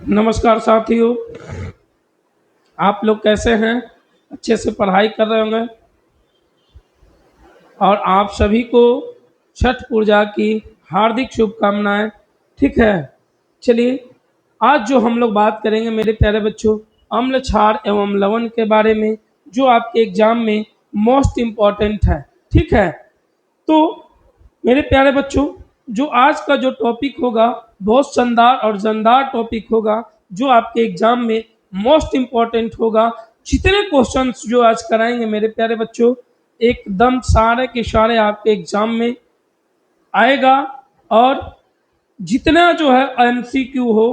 नमस्कार साथियों। आप लोग कैसे हैं? अच्छे से पढ़ाई कर रहे होंगे और आप सभी को छठ पूजा की हार्दिक शुभकामनाएं। ठीक है, चलिए आज जो हम लोग बात करेंगे मेरे प्यारे बच्चों, अम्ल क्षार एवं लवण के बारे में, जो आपके एग्जाम में मोस्ट इम्पॉर्टेंट है। ठीक है, तो मेरे प्यारे बच्चों, जो आज का जो टॉपिक होगा बहुत शानदार और जानदार टॉपिक होगा, जो आपके एग्जाम में मोस्ट इम्पॉर्टेंट होगा। जितने क्वेश्चंस जो आज कराएंगे मेरे प्यारे बच्चों, एकदम सारे के सारे आपके एग्जाम में आएगा। और जितना जो है एमसीक्यू हो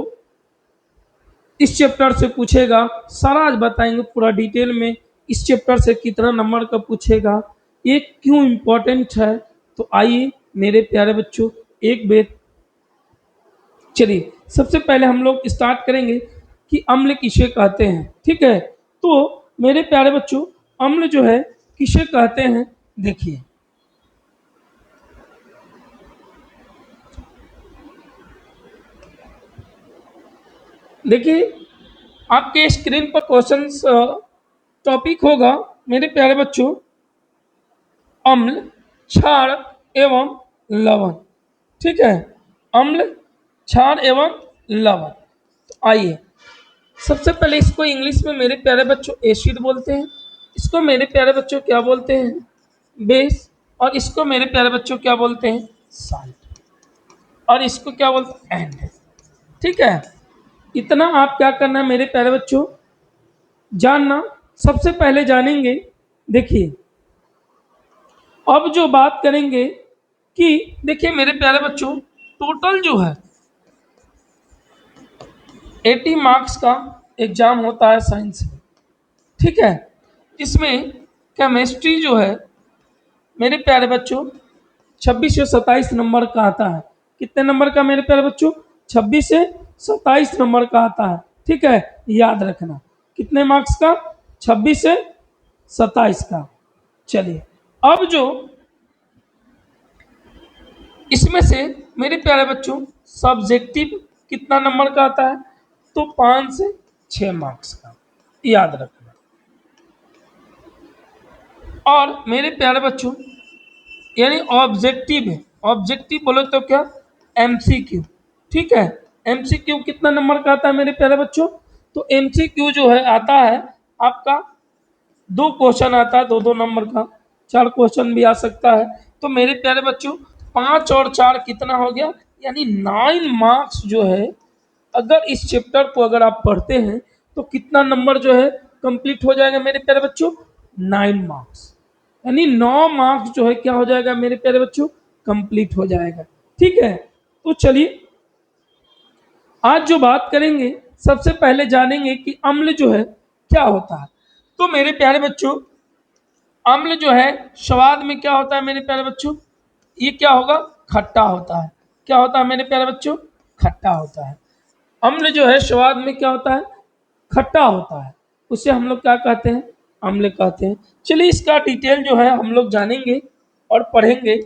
इस चैप्टर से पूछेगा, सारा आज बताएंगे पूरा डिटेल में। इस चैप्टर से कितना नंबर का पूछेगा, ये क्यों इम्पोर्टेंट है। तो आइए मेरे प्यारे बच्चों, एक बेर चलिए सबसे पहले हम लोग स्टार्ट करेंगे कि अम्ल किसे कहते हैं। ठीक है, तो मेरे प्यारे बच्चों, अम्ल जो है किसे कहते हैं, देखिए देखिए आपके स्क्रीन पर क्वेश्चंस टॉपिक होगा मेरे प्यारे बच्चों, अम्ल क्षार एवं लवण। ठीक है, अम्ल क्षार एवं लवण। तो आइए सबसे पहले इसको इंग्लिश में मेरे प्यारे बच्चों एसिड बोलते हैं, इसको मेरे प्यारे बच्चों क्या बोलते हैं, बेस। और इसको मेरे प्यारे बच्चों क्या बोलते हैं, साल्ट। और इसको क्या बोलते हैं, एंड। ठीक है, इतना आप क्या करना है मेरे प्यारे बच्चों, जानना। सबसे पहले जानेंगे, देखिए अब जो बात करेंगे कि देखिए मेरे प्यारे बच्चों, टोटल जो है 80 मार्क्स का एग्जाम होता है साइंस में। ठीक है, इसमें केमिस्ट्री जो है मेरे प्यारे बच्चों 26 से 27 नंबर का आता है। कितने नंबर का मेरे प्यारे बच्चों, 26 से 27 नंबर का आता है। ठीक है, याद रखना कितने मार्क्स का, 26 से 27 का। चलिए अब जो इसमें से मेरे प्यारे बच्चों सब्जेक्टिव कितना नंबर का आता है, तो 5 से 6 मार्क्स का, याद रखना। और मेरे प्यारे बच्चों यानी ऑब्जेक्टिव है, ऑब्जेक्टिव बोले तो क्या, एमसीक्यू। ठीक है, एमसीक्यू कितना नंबर का आता है मेरे प्यारे बच्चों, तो एमसीक्यू जो है आता है आपका, दो क्वेश्चन आता है, दो दो नंबर का, चार क्वेश्चन भी आ सकता है। तो मेरे प्यारे बच्चों 5 और 4 कितना हो गया, यानी 9 मार्क्स जो है, अगर इस चैप्टर को अगर आप पढ़ते हैं तो कितना नंबर जो है कंप्लीट हो जाएगा मेरे प्यारे बच्चों, 9 मार्क्स। यानी 9 मार्क्स जो है क्या हो जाएगा मेरे प्यारे बच्चों, कंप्लीट हो जाएगा। ठीक है, तो चलिए आज जो बात करेंगे, सबसे पहले जानेंगे कि अम्ल जो है क्या होता है। तो मेरे प्यारे बच्चों, अम्ल जो है स्वाद में क्या होता है मेरे प्यारे बच्चों, ये क्या होगा, खट्टा होता है। क्या होता है मेरे प्यारे बच्चों, खट्टा होता है। अम्ल जो है स्वाद में क्या होता है, खट्टा होता है। उसे हम लोग क्या कहते हैं, अम्ल कहते हैं। चलिए इसका डिटेल जो है हम लोग जानेंगे और पढ़ेंगे।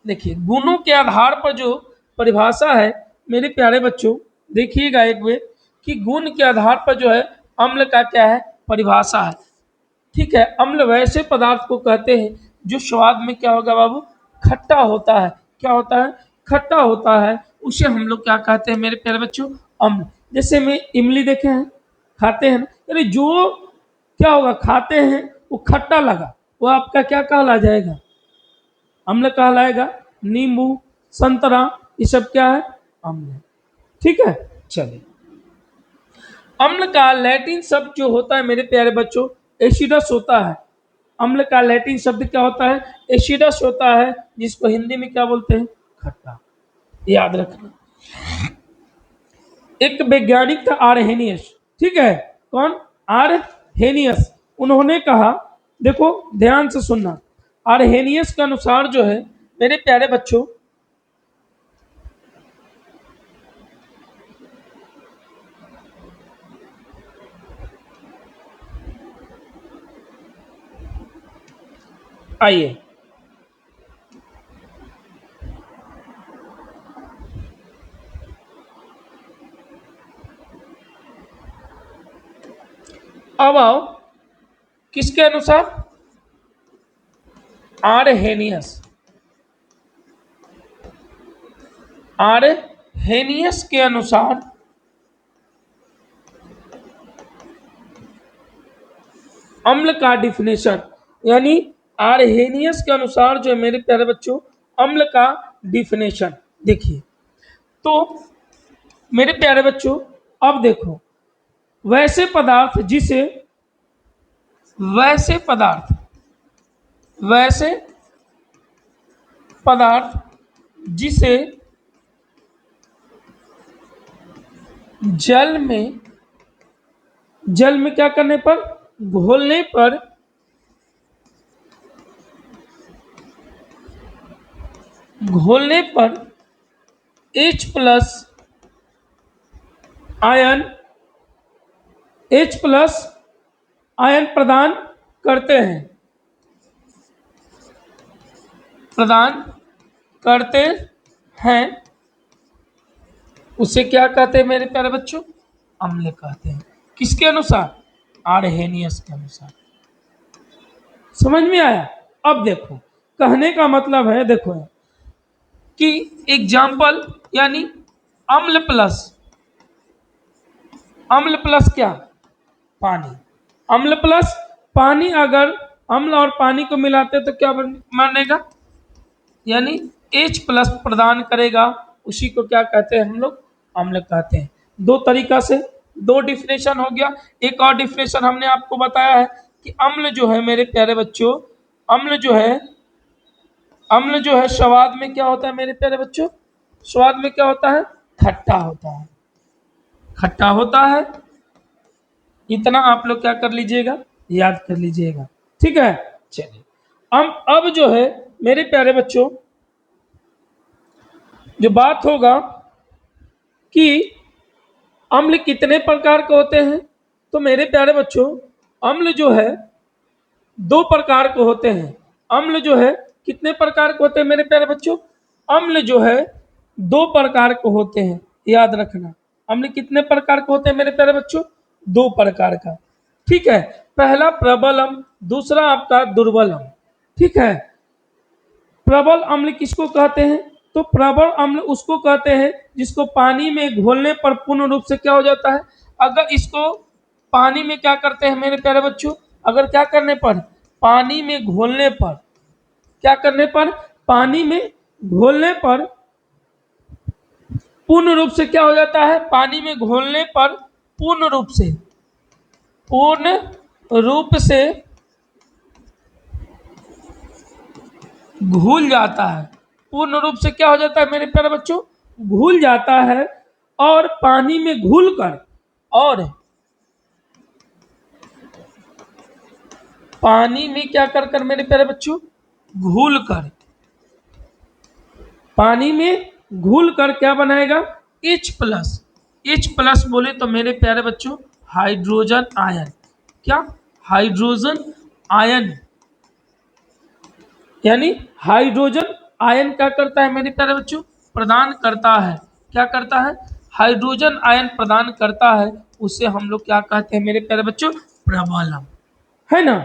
देखिए गुणों के आधार पर जो परिभाषा है मेरे प्यारे बच्चों, देखिएगा एक बार कि गुण के आधार पर जो है अम्ल का क्या है, परिभाषा है। ठीक है, अम्ल वैसे पदार्थ को कहते हैं जो स्वाद में क्या होगा बाबू, खट्टा होता है। क्या होता है, खट्टा होता है। उसे हम लोग क्या कहते हैं मेरे प्यारे बच्चों, अम्ल। जैसे में इमली देखे हैं, खाते हैं ना, यानी जो क्या होगा खाते हैं वो खट्टा लगा, वो आपका क्या कहला जाएगा, अम्ल कहलाएगा। नींबू, संतरा, ये सब क्या है, अम्ल है। ठीक है, चलिए अम्ल का लैटिन शब्द जो होता है मेरे प्यारे बच्चों, एसिडस होता है। अम्ल का लैटिन शब्द क्या होता है, एसिडस होता है, जिसको हिंदी में क्या बोलते हैं, खट्टा। याद रखना। एक वैज्ञानिक था आरहेनियस। ठीक है, कौन, आरहेनियस। उन्होंने कहा, देखो ध्यान से सुनना, आरहेनियस के अनुसार जो है मेरे प्यारे बच्चों, आइए अब आओ किसके अनुसार, आरहेनियस, आरहेनियस के अनुसार अम्ल का डिफिनेशन, यानी आरहेनियस के अनुसार जो है मेरे प्यारे बच्चों अम्ल का डिफिनेशन देखिए। तो मेरे प्यारे बच्चों अब देखो, वैसे पदार्थ जिसे, वैसे पदार्थ, वैसे पदार्थ जिसे जल में, जल में क्या करने पर, घोलने पर घोलने पर H plus ion, H plus ion प्रदान करते हैं, प्रदान करते हैं, उसे क्या कहते हैं मेरे प्यारे बच्चों, अम्ल कहते हैं। किसके अनुसार, आरहेनियस के अनुसार। समझ में आया। अब देखो कहने का मतलब है, देखो कि एग्जाम्पल, यानी अम्ल प्लस, अम्ल प्लस क्या, पानी, अम्ल प्लस पानी, अगर अम्ल और पानी को मिलाते तो क्या बनेगा, यानी H प्लस प्रदान करेगा, उसी को क्या कहते हैं हम लोग, अम्ल कहते हैं। दो तरीका से दो डिफिनेशन हो गया। एक और डिफिनेशन हमने आपको बताया है कि अम्ल जो है मेरे प्यारे बच्चों, अम्ल जो है, अम्ल जो है स्वाद में क्या होता है मेरे प्यारे बच्चों, स्वाद में क्या होता है, खट्टा होता है, खट्टा होता है। इतना आप लोग क्या कर लीजिएगा, याद कर लीजिएगा, ठीक है। चलिए अब जो है मेरे प्यारे बच्चों जो बात होगा कि अम्ल कितने प्रकार के होते हैं, तो मेरे प्यारे बच्चों अम्ल जो है दो प्रकार के होते हैं। अम्ल जो है कितने प्रकार के होते हैं मेरे प्यारे बच्चों, अम्ल जो है दो प्रकार के होते हैं, याद रखना। अम्ल कितने प्रकार के होते हैं मेरे प्यारे बच्चों, दो प्रकार का, ठीक है। पहला प्रबल अम्ल, दूसरा आपका दुर्बल अम्ल, ठीक है। प्रबल अम्ल किसको कहते हैं, तो प्रबल अम्ल उसको कहते हैं जिसको पानी में घोलने पर पूर्ण रूप से क्या हो जाता है, अगर इसको पानी में क्या करते हैं मेरे प्यारे बच्चों, अगर क्या करने पर, पानी में घोलने पर, क्या करने पर, पानी में घोलने पर पूर्ण रूप से क्या हो जाता है, पानी में घोलने पर पूर्ण रूप से, पूर्ण रूप से घुल जाता है, पूर्ण रूप से क्या हो जाता है मेरे प्यारे बच्चों, घुल जाता है। और पानी में घुलकर, और पानी में क्या कर कर मेरे प्यारे बच्चों, घुल कर, पानी में घुल कर क्या बनाएगा, H प्लस, H प्लस बोले तो मेरे प्यारे बच्चों हाइड्रोजन आयन, क्या, हाइड्रोजन आयन, यानी हाइड्रोजन आयन क्या करता है मेरे प्यारे बच्चों, प्रदान करता है, क्या करता है, हाइड्रोजन आयन प्रदान करता है। उसे हम लोग क्या कहते हैं मेरे प्यारे बच्चों, प्रबल अम्ल, है ना।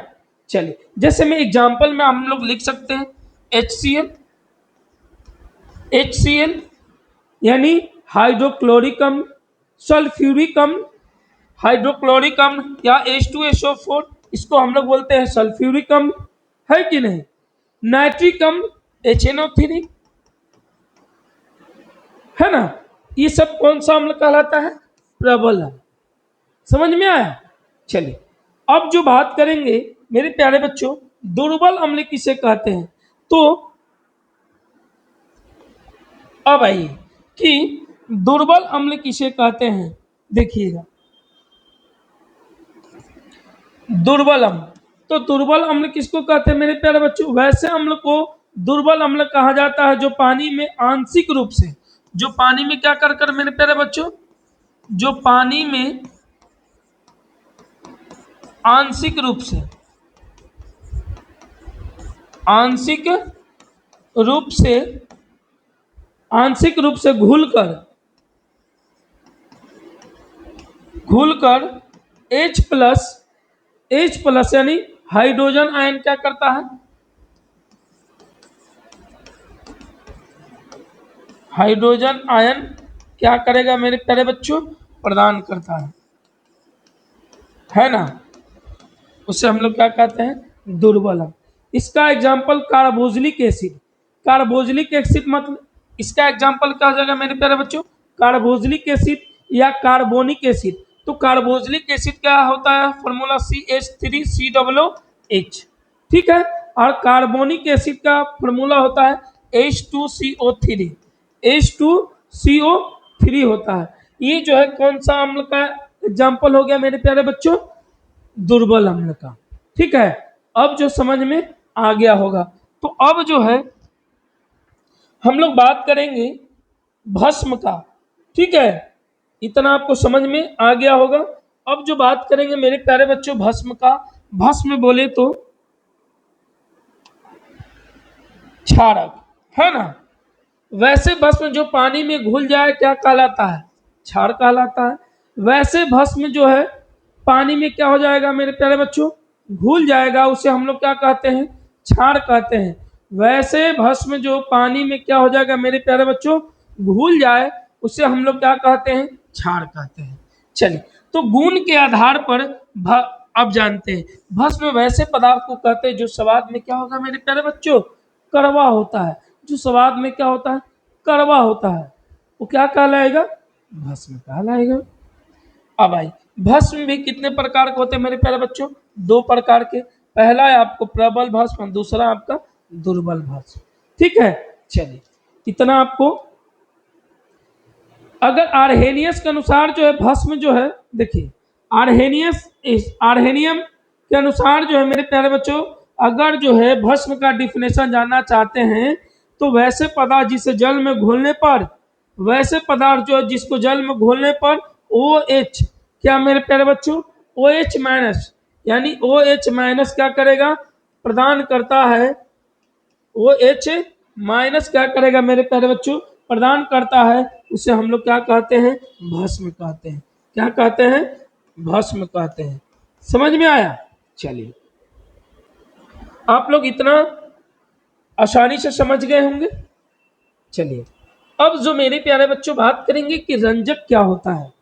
चलिए जैसे मैं एग्जांपल में हम लोग लिख सकते हैं HCl, HCl यानी हाइड्रोक्लोरिक अम्ल, सल्फ्यूरिक अम्ल, हाइड्रोक्लोरिक अम्ल या H2SO4, इसको हम लोग बोलते हैं सल्फ्यूरिक अम्ल, है कि नहीं। नाइट्रिक अम्ल HNO3, है ना। ये सब कौन सा अम्ल कहलाता है, प्रबल अम्ल। समझ में आया। चलिए अब जो बात करेंगे मेरे प्यारे बच्चों, दुर्बल अम्ल किसे कहते हैं, तो अब आइए कि दुर्बल अम्ल किसे कहते हैं, देखिएगा दुर्बल अम्ल, तो दुर्बल अम्ल किसको कहते हैं मेरे प्यारे बच्चों, वैसे अम्ल को दुर्बल अम्ल कहा जाता है जो पानी में आंशिक रूप से, जो पानी में क्या कर कर मेरे प्यारे बच्चों, जो पानी में आंशिक रूप से, आंशिक रूप से, आंशिक रूप से घुलकर, घुलकर H प्लस H प्लस यानी हाइड्रोजन आयन क्या करता है, हाइड्रोजन आयन क्या करेगा मेरे प्यारे बच्चों, प्रदान करता है ना, उसे हम लोग क्या कहते हैं, दुर्बलम। इसका एग्जाम्पल कार्बोजिलिक एसिड, कार्बोजिलिक एसिड मतलब इसका एग्जाम्पल क्या हो जाएगा मेरे प्यारे बच्चों, कार्बोजिलिक एसिड या कार्बोनिक एसिड। तो कार्बोजिलिक एसिड क्या होता है, फॉर्मूला CH3COOH, ठीक है। और कार्बोनिक एसिड का फॉर्मूला होता है H2CO3, H2CO3 होता है। ये जो है कौन सा अम्ल का एग्जाम्पल हो गया मेरे प्यारे बच्चों, दुर्बल अम्ल का, ठीक है। अब जो समझ में आ गया होगा, तो अब जो है हम लोग बात करेंगे भस्म का, ठीक है। इतना आपको समझ में आ गया होगा। अब जो बात करेंगे मेरे प्यारे बच्चों भस्म का, भस्म बोले तो क्षारक, है ना। वैसे भस्म जो पानी में घुल जाए क्या कहलाता है, क्षार कहलाता है। वैसे भस्म जो है पानी में क्या हो जाएगा मेरे प्यारे बच्चों, घुल जाएगा, उसे हम लोग क्या कहते हैं, क्षार कहते हैं। वैसे भस्म जो पानी में क्या हो जाएगा मेरे प्यारे बच्चों, घुल जाए, उसे हम लोग क्या कहते हैं, क्षार कहते हैं। चलिए, तो गुण के आधार पर अब जानते हैं भस्म वैसे पदार्थ को कहते हैं जो स्वाद में क्या होगा मेरे प्यारे बच्चों, कड़वा होता है। जो स्वाद में क्या होता है, कड़वा होता है, वो क्या कहलाएगा, भस्म कहलाएगा। अब आई, भस्म भी कितने प्रकार के होते हैं मेरे प्यारे बच्चों, दो प्रकार के। पहला है आपको प्रबल भस्म, दूसरा आपका दुर्बल भस्म, ठीक है। चलिए, इतना आपको, अगर आर्हेनियस के अनुसार जो है भस्म जो है, देखिए आर्हेनियम के अनुसार जो है मेरे प्यारे बच्चों, अगर जो है भस्म का डिफिनेशन जानना चाहते हैं तो वैसे पदार्थ जिसे जल में घोलने पर, वैसे पदार्थ जो है जिसको जल में घोलने पर OH, क्या मेरे प्यारे बच्चों, OH माइनस, यानी OH माइनस क्या करेगा, प्रदान करता है, OH माइनस क्या करेगा मेरे प्यारे बच्चों, प्रदान करता है, उसे हम लोग क्या कहते हैं, भस्म कहते हैं। क्या कहते हैं, भस्म कहते हैं। समझ में आया। चलिए, आप लोग इतना आसानी से समझ गए होंगे। चलिए, अब जो मेरे प्यारे बच्चों बात करेंगे कि रंजक क्या होता है,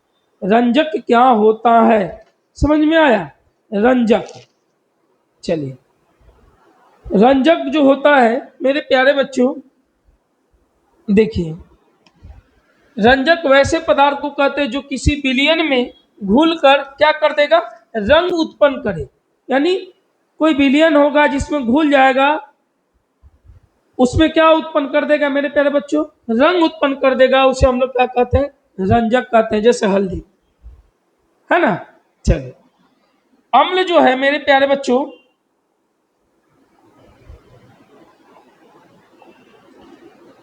रंजक क्या होता है, समझ में आया, रंजक। चलिए, रंजक जो होता है मेरे प्यारे बच्चों, देखिए रंजक वैसे पदार्थ को कहते हैं जो किसी विलयन में घुल कर क्या कर देगा, रंग उत्पन्न करे। यानी कोई विलयन होगा जिसमें घुल जाएगा, उसमें क्या उत्पन्न कर देगा मेरे प्यारे बच्चों, रंग उत्पन्न कर देगा, उसे हम लोग क्या कहते हैं, रंजक कहते हैं। जैसे हल्दी, है ना। चलिए, अम्ल जो है मेरे प्यारे बच्चों,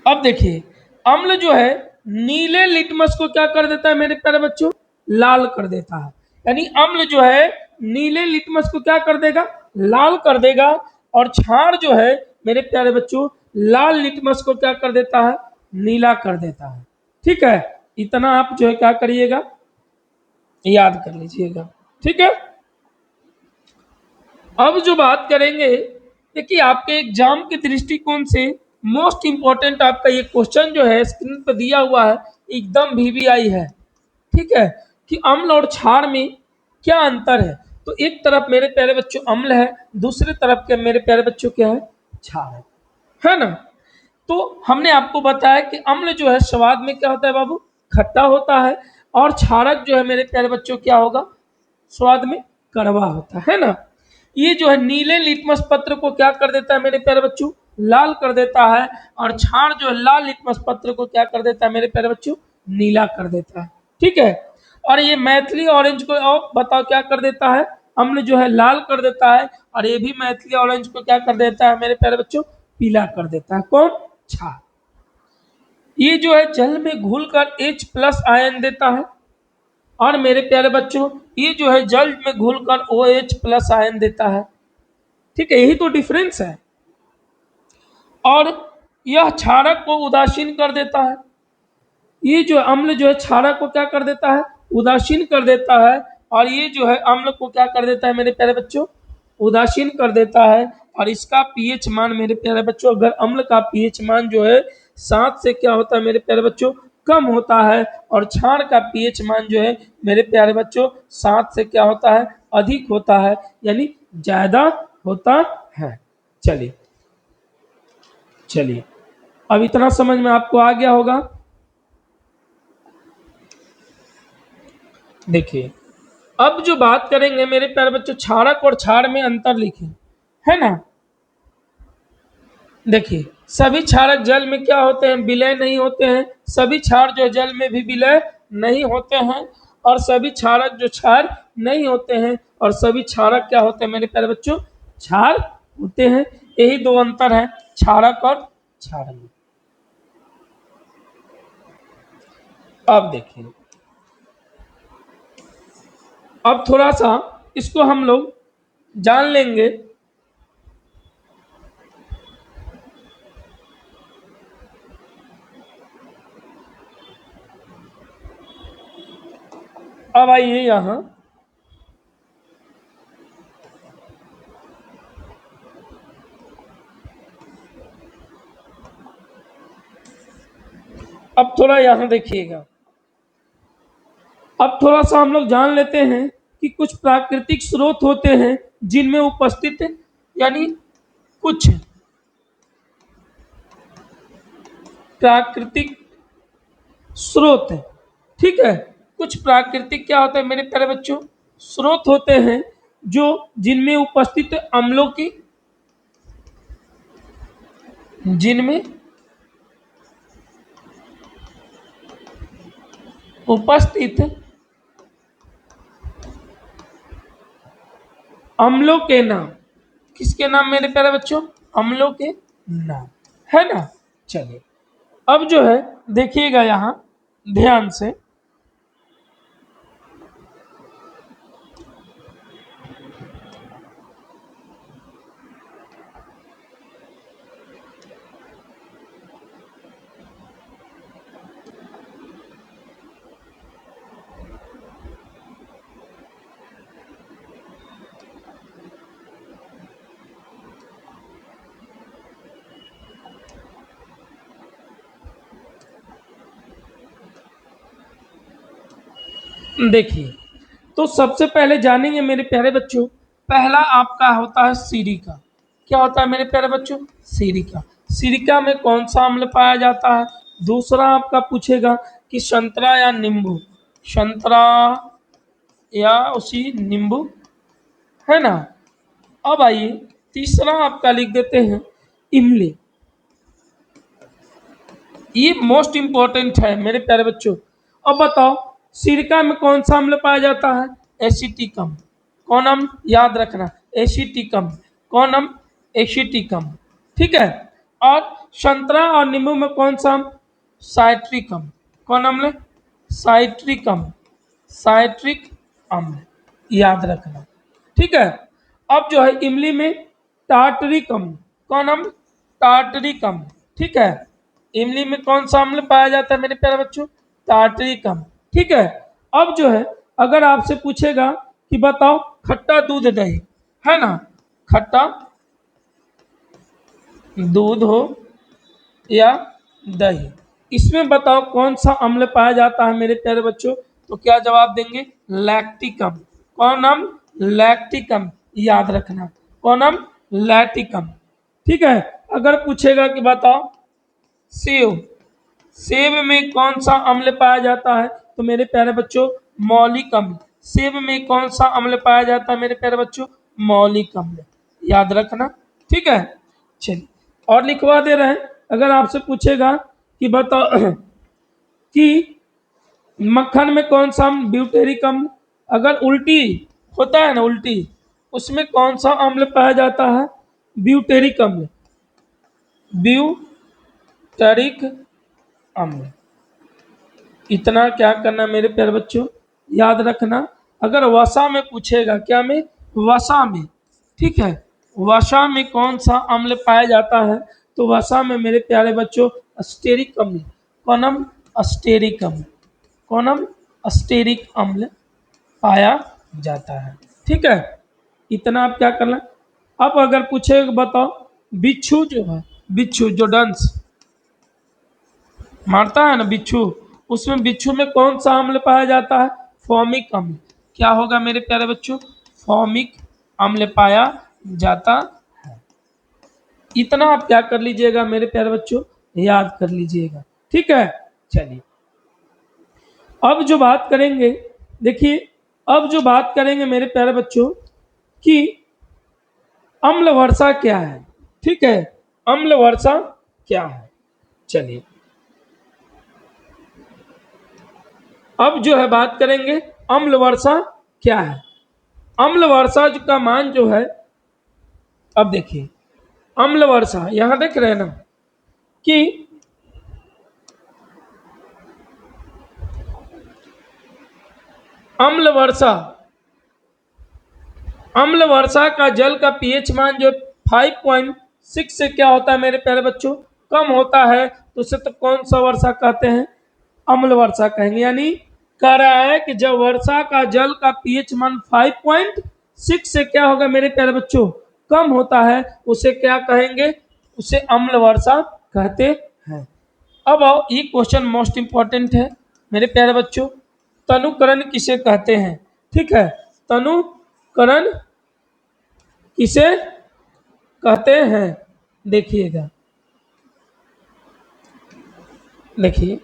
अब देखिए अम्ल जो है नीले लिटमस को क्या कर देता है मेरे प्यारे बच्चों, लाल कर देता है। यानी अम्ल जो है नीले लिटमस को क्या कर देगा, लाल कर देगा। और क्षार जो है मेरे प्यारे बच्चों लाल लिटमस को क्या कर देता है, नीला कर देता है, ठीक है। इतना आप जो है क्या करिएगा, याद कर लीजिएगा, ठीक है। अब जो बात करेंगे, देखिए आपके एग्जाम के दृष्टिकोण से मोस्ट इंपॉर्टेंट आपका ये क्वेश्चन जो है स्क्रीन पर दिया हुआ है, एकदम VVI है, ठीक है, कि अम्ल और क्षार में क्या अंतर है। तो एक तरफ मेरे प्यारे बच्चों अम्ल है, दूसरी तरफ के मेरे प्यारे बच्चों क्या है, क्षार है ना। तो हमने आपको बताया कि अम्ल जो है स्वाद में क्या होता है बाबू, खट्टा होता है, और क्षारक जो है मेरे प्यारे बच्चों क्या होगा, स्वाद में कड़वा होता है ना। ये जो है नीले लिटमस पत्र को क्या कर देता है मेरे प्यारे बच्चों, लाल कर देता है। और क्षार जो है लाल लिटमस पत्र को क्या कर देता है मेरे प्यारे बच्चों, नीला कर देता है, ठीक है। और ये मैथिली ऑरेंज को और बताओ क्या कर देता है, अम्ल जो है लाल कर देता है, और ये भी मैथिली ऑरेंज को क्या कर देता है मेरे प्यारे बच्चों, पीला कर देता है। कौन, क्षार। ये जो है जल में घुलकर H प्लस आयन देता है, और मेरे प्यारे बच्चों ये जो है जल में घुलकर OH प्लस आयन देता है, ठीक है। यही तो डिफरेंस है। और यह क्षारक को उदासीन कर देता है, ये जो अम्ल जो है क्षारक को क्या कर देता है, उदासीन कर देता है। और ये जो है अम्ल को क्या कर देता है मेरे प्यारे बच्चों, उदासीन कर देता है। और इसका पीएच मान मेरे प्यारे बच्चों, अगर अम्ल का पीएच मान जो है 7 से क्या होता है मेरे प्यारे बच्चों, कम होता है, और क्षार का पीएच मान जो है मेरे प्यारे बच्चों 7 से क्या होता है, अधिक होता है, यानी ज्यादा होता है। चलिए चलिए, अब इतना समझ में आपको आ गया होगा। देखिए अब जो बात करेंगे मेरे प्यारे बच्चों, क्षारक और क्षार में अंतर लिखें, है ना। देखिए सभी क्षारक जल में क्या होते हैं, विलय नहीं होते हैं। सभी क्षार जो जल में भी विलय नहीं होते हैं, और सभी क्षारक जो क्षार नहीं होते हैं, और सभी क्षारक क्या होते हैं मेरे प्यारे बच्चों, क्षार होते हैं। यही दो अंतर है क्षारक और क्षार में। अब देखिए, अब थोड़ा सा इसको हम लोग जान लेंगे। अब आइए यहाँ, अब थोड़ा यहाँ देखिएगा। अब थोड़ा सा हम लोग जान लेते हैं कि कुछ प्राकृतिक स्रोत होते हैं जिनमें उपस्थित, यानी कुछ प्राकृतिक स्रोत है, ठीक है। कुछ प्राकृतिक क्या होता है मेरे प्यारे बच्चों, स्रोत होते हैं जो जिनमें उपस्थित अम्लों की, जिनमें उपस्थित अम्लों के नाम, किसके नाम मेरे प्यारे बच्चों, अम्लों के नाम, है ना। चलिए अब जो है देखिएगा यहाँ ध्यान से। देखिए तो सबसे पहले जानेंगे मेरे प्यारे बच्चों, पहला आपका होता है सिरिका। क्या होता है मेरे प्यारे बच्चों, सिरिका। सिरिका में कौन सा अम्ल पाया जाता है। दूसरा आपका पूछेगा कि संतरा या नींबू, संतरा या उसी नींबू, है ना। अब आइए तीसरा आपका लिख देते हैं इमली। ये मोस्ट इंपॉर्टेंट है मेरे प्यारे बच्चों। अब बताओ सिरका में कौन सा अम्ल पाया जाता है, एसिटिकम। कौन अम्ल, याद रखना, एसिटिकम। कौन अम्ल, एसिटिकम, ठीक है। और संतरा और नींबू में कौन सा अम्ल, साइट्रिकम। कौन अम्ल, साइट्रिकम, साइट्रिक अम्ल, याद रखना, ठीक है। अब जो है इमली में टार्टरिक अम्ल। कौन अम्ल, टार्टरिक अम्ल, ठीक है। इमली में कौन सा अम्ल पाया जाता है मेरे प्यारे बच्चों, टार्टरिक अम्ल, ठीक है। अब जो है अगर आपसे पूछेगा कि बताओ खट्टा दूध दही, है ना, खट्टा दूध हो या दही, इसमें बताओ कौन सा अम्ल पाया जाता है मेरे प्यारे बच्चों, तो क्या जवाब देंगे, लैक्टिक अम्ल। कौन अम्ल, लैक्टिक अम्ल, याद रखना, कौन अम्ल, लैक्टिक अम्ल, ठीक है। अगर पूछेगा कि बताओ सेव, सेब में कौन सा अम्ल पाया जाता है, तो मेरे प्यारे बच्चों मौलिक अम्ल। सेब में कौन सा अम्ल पाया जाता है मेरे प्यारे बच्चों, मौलिक अम्ल, याद रखना, ठीक है। चलिए और लिखवा दे रहे हैं। अगर आपसे पूछेगा कि बताओ कि मक्खन में कौन सा अम्ल, ब्यूटेरिक अम्ल। अगर उल्टी होता है ना, उल्टी, उसमें कौन सा अम्ल पाया जाता है, ब्यूटेरिक अम्ल, ब्यूटेरिक अम्ल। इतना क्या करना मेरे प्यारे बच्चों, याद रखना। अगर वसा में पूछेगा, क्या में, वसा में, ठीक है, वसा में कौन सा अम्ल पाया जाता है, तो वसा में मेरे प्यारे बच्चों अस्टेरिक अम्ल। कौन अम्ल, अस्टेरिक अम्ल, कौन अम्ल, अस्टेरिक अम्ल पाया जाता है। ठीक है, इतना आप क्या करना। अब अगर पूछे बताओ, बिच्छू जो है, बिच्छू जो डंस मारता है ना बिच्छू, उसमें बिच्छू में कौन सा अम्ल पाया जाता है? फॉर्मिक अम्ल। क्या होगा मेरे प्यारे बच्चों? फॉर्मिक अम्ल पाया जाता। इतना आप क्या कर लीजिएगा मेरे प्यारे बच्चों, याद कर लीजिएगा। ठीक है, चलिए अब जो बात करेंगे, देखिए अब जो बात करेंगे मेरे प्यारे बच्चों कि अम्ल वर्षा क्या है। ठीक है, अम्ल वर्षा क्या है, चलिए अब जो है बात करेंगे अम्ल वर्षा क्या है। अम्ल वर्षा का मान जो है, अब देखिए अम्ल वर्षा यहां देख रहे हैं ना कि अम्ल वर्षा, अम्ल वर्षा का जल का पीएच मान जो 5.6 से क्या होता है मेरे प्यारे बच्चों, कम होता है, तो उसे तो कौन सा वर्षा कहते हैं? अम्ल वर्षा कहेंगे। यानी कह रहा है कि जब वर्षा का जल का पीएच मान 5.6 से क्या होगा मेरे प्यारे बच्चों, कम होता है, उसे क्या कहेंगे? उसे अम्ल वर्षा कहते हैं। अब आओ, ये क्वेश्चन मोस्ट इंपॉर्टेंट है मेरे प्यारे बच्चों, तनुकरण किसे कहते हैं? ठीक है, तनुकरण किसे कहते हैं? देखिएगा, देखिए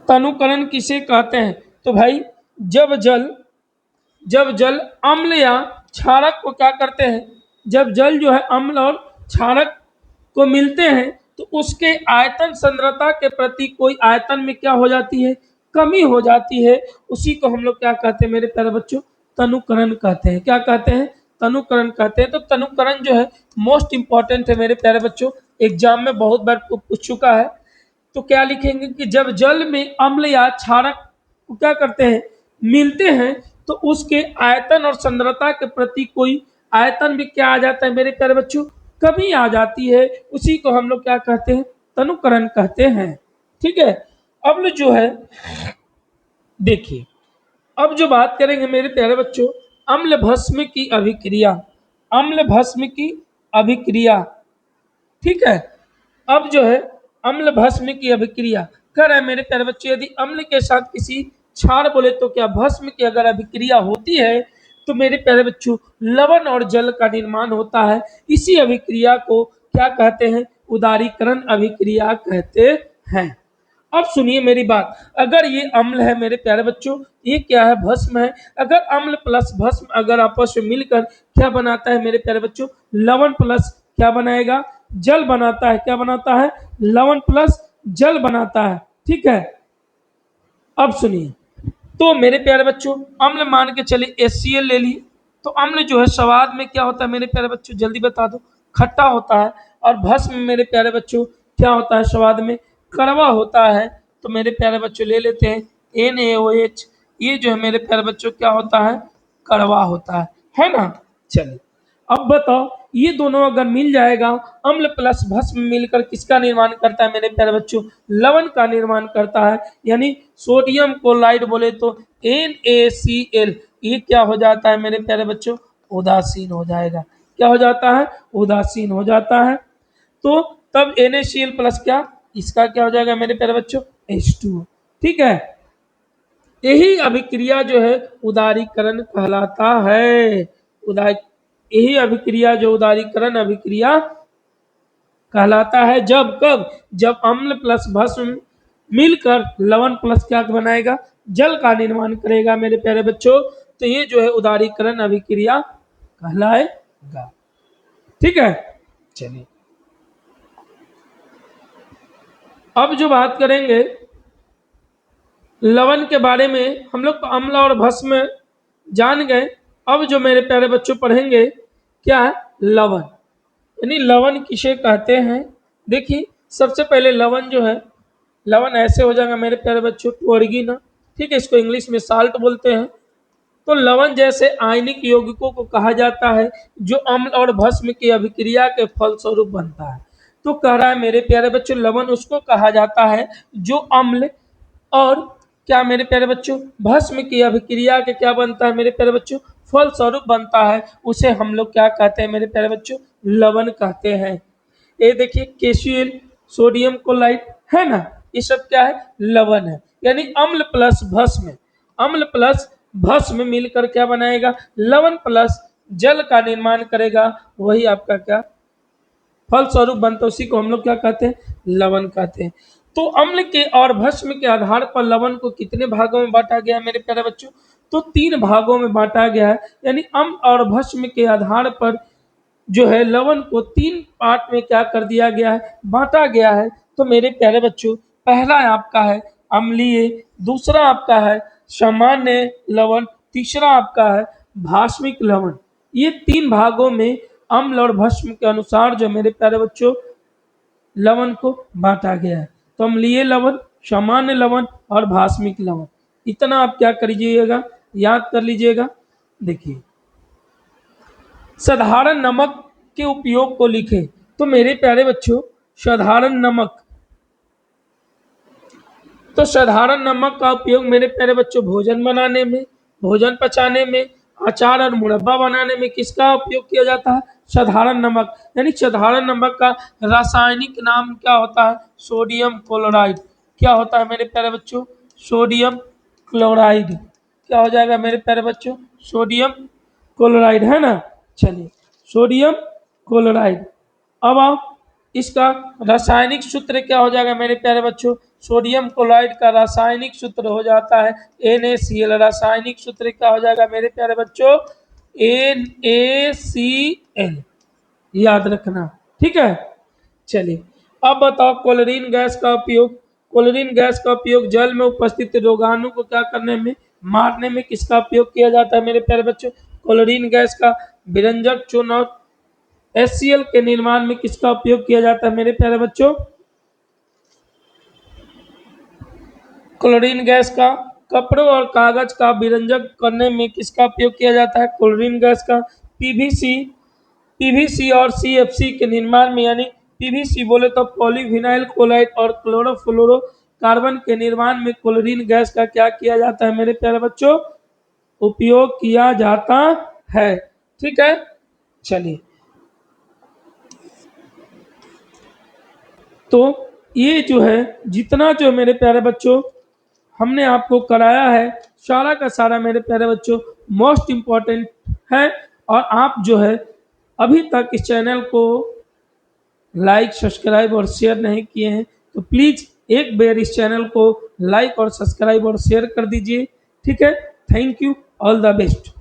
तनुकरण किसे कहते हैं? तो भाई जब जल, जब जल अम्ल या क्षारक को क्या करते हैं, जब जल जो है अम्ल और क्षारक को मिलते हैं, तो उसके आयतन सांद्रता के प्रति कोई आयतन में क्या हो जाती है, कमी हो जाती है। उसी को हम लोग क्या कहते हैं मेरे प्यारे बच्चों, तनुकरण कहते हैं। क्या कहते हैं? तनुकरण कहते हैं। तो तनुकरण जो है मोस्ट इंपॉर्टेंट है मेरे प्यारे बच्चों, एग्जाम में बहुत बार पूछ चुका है। तो क्या लिखेंगे कि जब जल में अम्ल या क्षारक को क्या करते हैं, मिलते हैं, तो उसके आयतन और सांद्रता के प्रति कोई आयतन भी क्या आ जाता है मेरे प्यारे बच्चों, कमी आ जाती है। उसी को हम लोग क्या कहते हैं, तनुकरण कहते हैं। ठीक है, अब जो है देखिए, अब जो बात करेंगे मेरे प्यारे बच्चों, अम्ल भस्म की अभिक्रिया, अम्ल भस्म की अभिक्रिया। ठीक है, अब जो है अम्ल भस्म की अभिक्रिया कर रहा है मेरे प्यारे बच्चों, यदि अम्ल के साथ किसी क्षार बोले तो क्या भस्म की अगर अभिक्रिया होती है, तो मेरे प्यारे बच्चों लवण और जल का निर्माण होता है। इसी अभिक्रिया को क्या कहते हैं? उदारीकरण अभिक्रिया कहते हैं। अब सुनिए मेरी बात, अगर ये अम्ल है मेरे प्यारे बच्चों, ये क्या है? भस्म है। अगर अम्ल प्लस भस्म अगर आपस में मिलकर क्या बनाता है मेरे प्यारे बच्चों, लवण प्लस क्या बनाएगा? जल बनाता है। क्या बनाता है? लवण प्लस जल बनाता है। ठीक है, अब सुनिए, तो मेरे प्यारे बच्चों अम्ल मान के चलिए HCl ले लिए, तो अम्ल जो है स्वाद में क्या होता है मेरे प्यारे बच्चों, जल्दी बता दो, खट्टा होता है। और भस्म मेरे प्यारे बच्चों क्या होता है स्वाद में, कड़वा होता है। तो मेरे प्यारे बच्चों ले लेते हैं NaOH, ये जो है मेरे प्यारे बच्चों क्या होता है, कड़वा होता है ना। चलिए अब बताओ, ये दोनों अगर मिल जाएगा, अम्ल प्लस भस्म मिलकर किसका निर्माण करता है मेरे प्यारे बच्चों, लवण का निर्माण करता है। यानी सोडियम क्लोराइड बोले तो NaCl, ये क्या हो जाता है मेरे प्यारे बच्चों, उदासीन हो जाएगा। क्या हो जाता है? उदासीन हो जाता है। तो तब NaCl प्लस क्या, इसका क्या हो जाएगा मेरे प्यारे बच्चों, H2। ठीक है, यही अभिक्रिया जो है उदारीकरण कहलाता है। उदार यही अभिक्रिया जो उदारीकरण अभिक्रिया कहलाता है। जब कब, जब अम्ल प्लस भस्म मिलकर लवण प्लस क्या बनाएगा, जल का निर्माण करेगा मेरे प्यारे बच्चों। तो ये जो है उदारीकरण अभिक्रिया कहलाएगा। ठीक है, चलिए अब जो बात करेंगे लवण के बारे में, हम लोग तो अम्ल और भस्म जान गए। अब जो मेरे प्यारे बच्चों पढ़ेंगे क्या है, लवण। यानी लवण किसे कहते हैं? देखिए सबसे पहले लवण जो है, लवण ऐसे हो जाएगा मेरे प्यारे बच्चों, टवर्गिना। ठीक है, इसको इंग्लिश में साल्ट बोलते हैं। तो लवण जैसे आयनिक यौगिकों को कहा जाता है जो अम्ल और भस्म की अभिक्रिया के फलस्वरूप बनता है। तो कह रहा है मेरे प्यारे बच्चों, लवण उसको कहा जाता है जो अम्ल और क्या मेरे प्यारे बच्चों, भस्म की अभिक्रिया के क्या बनता है मेरे प्यारे बच्चों, फल स्वरूप बनता है, उसे हम लोग क्या कहते हैं मेरे प्यारे बच्चों, लवण कहते हैं। ये देखिए केसीएल, सोडियम क्लोराइड, है ना, ये सब क्या है, लवण है। यानी अम्ल प्लस भस्म, अम्ल प्लस भस्म मिलकर क्या बनाएगा, लवण प्लस जल का निर्माण करेगा, वही आपका क्या फल स्वरूप बनता है, उसी को हम लोग क्या कहते हैं, लवण कहते हैं। तो अम्ल के और भस्म के आधार पर लवण को कितने भागों में बांटा गया है मेरे प्यारे बच्चों, तो 3 भागों में बांटा गया है। यानी अम्ल और भस्म के आधार पर जो है लवण को 3 पार्ट में क्या कर दिया गया है, बांटा गया है। तो मेरे प्यारे बच्चों, पहला आपका है अम्लीय, दूसरा आपका है सामान्य लवण, तीसरा आपका है भास्मिक लवण। ये 3 भागों में अम्ल और भस्म के अनुसार जो मेरे प्यारे बच्चों लवण को बांटा गया है। तो अम्लीय लवण, सामान्य लवण और भास्मिक लवण, इतना आप क्या करिएगा, याद कर लीजिएगा। देखिए साधारण नमक के उपयोग को लिखें। तो मेरे प्यारे बच्चों, साधारण नमक, तो साधारण नमक का उपयोग मेरे प्यारे बच्चों भोजन बनाने में, भोजन पचाने में, अचार और मुरब्बा बनाने में किसका उपयोग किया जाता है, साधारण नमक। यानी साधारण नमक का रासायनिक नाम क्या होता है, सोडियम क्लोराइड। क्या होता है मेरे प्यारे बच्चों, सोडियम क्लोराइड। क्या हो जाएगा मेरे प्यारे बच्चों, सोडियम क्लोराइड, है ना। चलिए सोडियम क्लोराइड। अब आओ, इसका रासायनिक सूत्र क्या हो जाएगा मेरे प्यारे बच्चों, सोडियम क्लोराइड का रासायनिक सूत्र हो जाता है NaCl। रासायनिक सूत्र क्या हो जाएगा मेरे प्यारे बच्चों, NaCl, याद रखना, ठीक है। चलिए अब बताओ क्लोरीन गैस का उपयोग, क्लोरीन गैस का उपयोग जल में उपस्थित रोगाणु को क्या करने में, मारने में किसका उपयोग किया जाता है मेरे प्यारे बच्चों, क्लोरीन गैस का विरंजक चूर्ण और HCl के निर्माण में किसका उपयोग किया जाता है मेरे प्यारे बच्चों, क्लोरीन गैस का कपड़ों और कागज का विरंजक करने में किसका उपयोग किया जाता है, क्लोरीन गैस का पीवीसी और CFC के निर्माण में, यानी पीवीसी बोले तो पॉलीविनाइल क्लोराइड और क्लोरोफ्लोरो कार्बन के निर्माण में क्लोरीन गैस का क्या किया जाता है मेरे प्यारे बच्चों, उपयोग किया जाता है, ठीक है। चलिए तो ये जो है जितना जो मेरे प्यारे बच्चों हमने आपको कराया है, सारा का सारा मेरे प्यारे बच्चों मोस्ट इम्पॉर्टेंट है। और आप जो है अभी तक इस चैनल को लाइक सब्सक्राइब और शेयर नहीं किए हैं तो प्लीज़ एक बार इस चैनल को लाइक और सब्सक्राइब और शेयर कर दीजिए, ठीक है। Thank you, all the best.